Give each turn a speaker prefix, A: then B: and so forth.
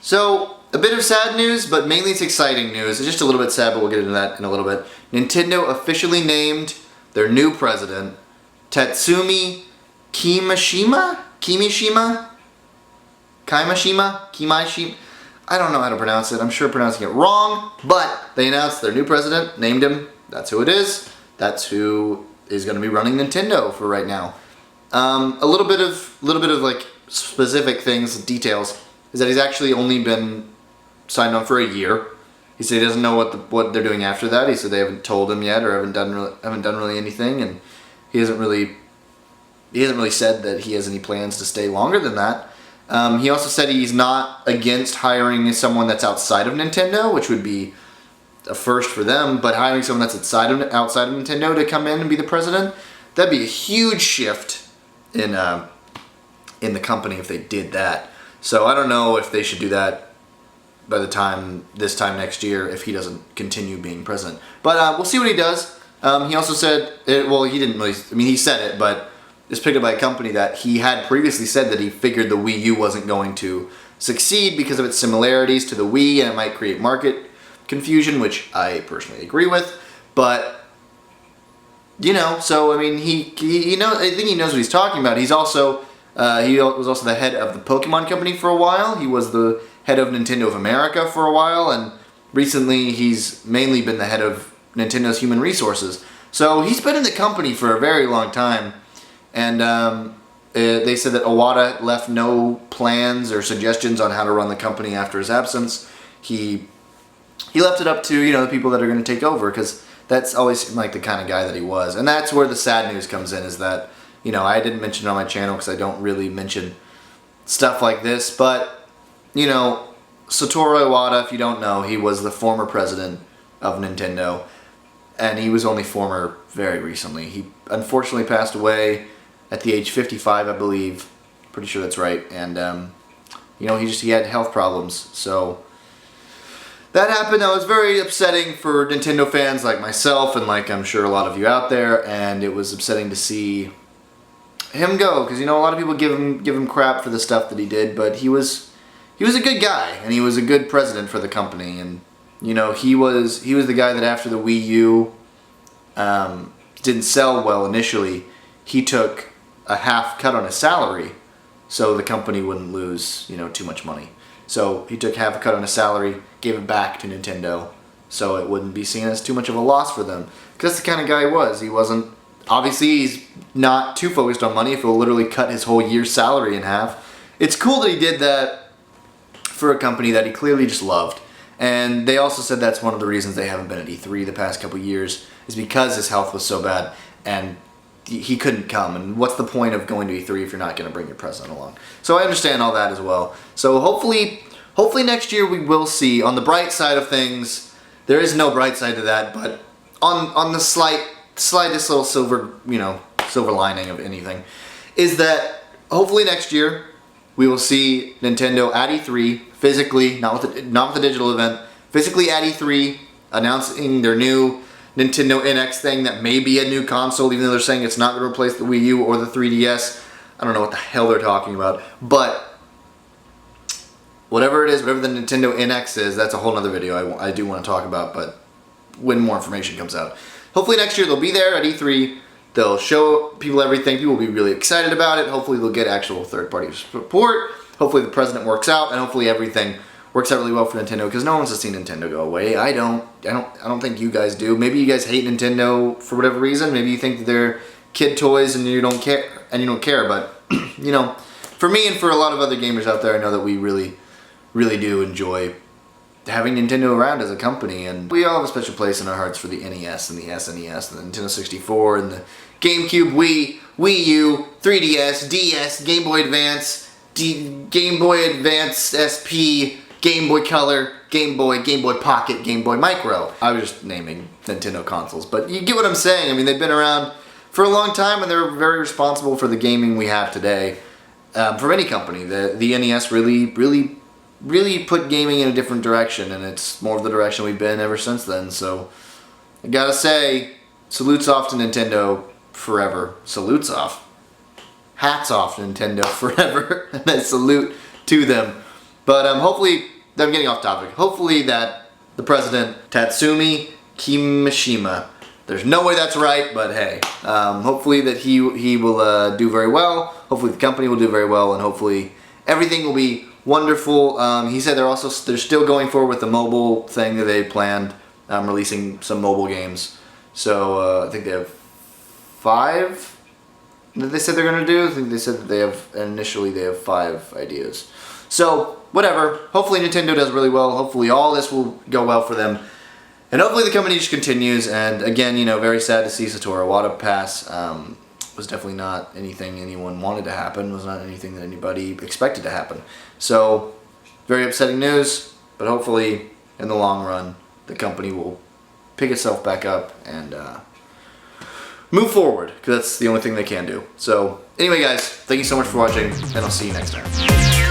A: So, a bit of sad news, but mainly it's exciting news. It's just a little bit sad, but we'll get into that in a little bit. Nintendo officially named their new president, Tatsumi Kimishima? I don't know how to pronounce it. I'm sure pronouncing it wrong, but they announced their new president, named him. That's who it is. That's who is going to be running Nintendo for right now. A little bit of like specific things, details, is that he's actually only been signed on for a year. He said he doesn't know what they're doing after that. He said they haven't told him yet, or haven't done really anything, and he hasn't really said that he has any plans to stay longer than that. He also said he's not against hiring someone that's outside of Nintendo, which would be a first for them, but hiring someone that's outside of Nintendo to come in and be the president, that'd be a huge shift in the company if they did that. So I don't know if they should do that by this time next year if he doesn't continue being president. But we'll see what he does. He also said, he didn't really, he said it, but it's picked up by a company that he had previously said that he figured the Wii U wasn't going to succeed because of its similarities to the Wii and it might create market confusion, which I personally agree with. But so I think he knows what he's talking about. He's also he was also the head of the Pokemon Company for a while. He was the head of Nintendo of America for a while, and recently he's mainly been the head of Nintendo's Human Resources. So he's been in the company for a very long time, and they said that Iwata left no plans or suggestions on how to run the company after his absence. He left it up to the people that are going to take over, because that's always seemed like the kind of guy that he was. And that's where the sad news comes in, is that I didn't mention it on my channel because I don't really mention stuff like this, but Satoru Iwata, if you don't know, he was the former president of Nintendo, and he was only former very recently. He unfortunately passed away at the age 55, I believe. Pretty sure that's right. And he had health problems, so that happened. That was very upsetting for Nintendo fans like myself, and like I'm sure a lot of you out there, and it was upsetting to see him go, because a lot of people give him crap for the stuff that he did, but he was a good guy, and he was a good president for the company. And he was the guy that after the Wii U didn't sell well initially, he took a half cut on his salary so the company wouldn't lose too much money. So he took half a cut on his salary, gave it back to Nintendo, so it wouldn't be seen as too much of a loss for them, because that's the kind of guy he was. He wasn't, obviously he's not too focused on money if he'll literally cut his whole year's salary in half. It's cool that he did that for a company that he clearly just loved. And they also said that's one of the reasons they haven't been at E3 the past couple years, is because his health was so bad and he couldn't come. And what's the point of going to E3 if you're not going to bring your president along? So I understand all that as well. So hopefully next year we will see, on the bright side of things, there is no bright side to that, but on the slightest little silver lining of anything, is that hopefully next year we will see Nintendo at E3 physically, not with the digital event, physically at E3 announcing their new Nintendo NX thing that may be a new console, even though they're saying it's not going to replace the Wii U or the 3DS. I don't know what the hell they're talking about, but whatever it is, whatever the Nintendo NX is, that's a whole other video I do want to talk about, but when more information comes out. Hopefully next year they'll be there at E3. They'll show people everything. People will be really excited about it. Hopefully they'll get actual third-party support. Hopefully the president works out, and hopefully everything works out really well for Nintendo, because no one wants to see Nintendo go away. I don't think you guys do. Maybe you guys hate Nintendo for whatever reason. Maybe you think that they're kid toys and you don't care. But for me and for a lot of other gamers out there, I know that we really, really do enjoy having Nintendo around as a company, and we all have a special place in our hearts for the NES and the SNES and the Nintendo 64 and the GameCube, Wii U, 3DS, DS, Game Boy Advance, Game Boy Advance SP, Game Boy Color, Game Boy Pocket, Game Boy Micro. I was just naming Nintendo consoles, but you get what I'm saying. They've been around for a long time, and they're very responsible for the gaming we have today. From any company, the NES really put gaming in a different direction, and it's more of the direction we've been ever since then. So I gotta say, salutes off to Nintendo forever. Salutes off. Hats off to Nintendo forever. And a salute to them. But hopefully I'm getting off topic. Hopefully that the president, Tatsumi Kimishima, there's no way that's right, but hey, hopefully that he will do very well. Hopefully the company will do very well, and hopefully everything will be wonderful. He said they're still going forward with the mobile thing that they planned, releasing some mobile games. So I think they have 5 that they said they're going to do. I think they said that initially they have 5 ideas. So whatever. Hopefully Nintendo does really well. Hopefully all this will go well for them. And hopefully the company just continues. And again, very sad to see Satoru Iwata pass. Was definitely not anything anyone wanted to happen. Was not anything that anybody expected to happen. So very upsetting news. But hopefully in the long run the company will pick itself back up and move forward, because that's the only thing they can do. So anyway guys, thank you so much for watching, and I'll see you next time.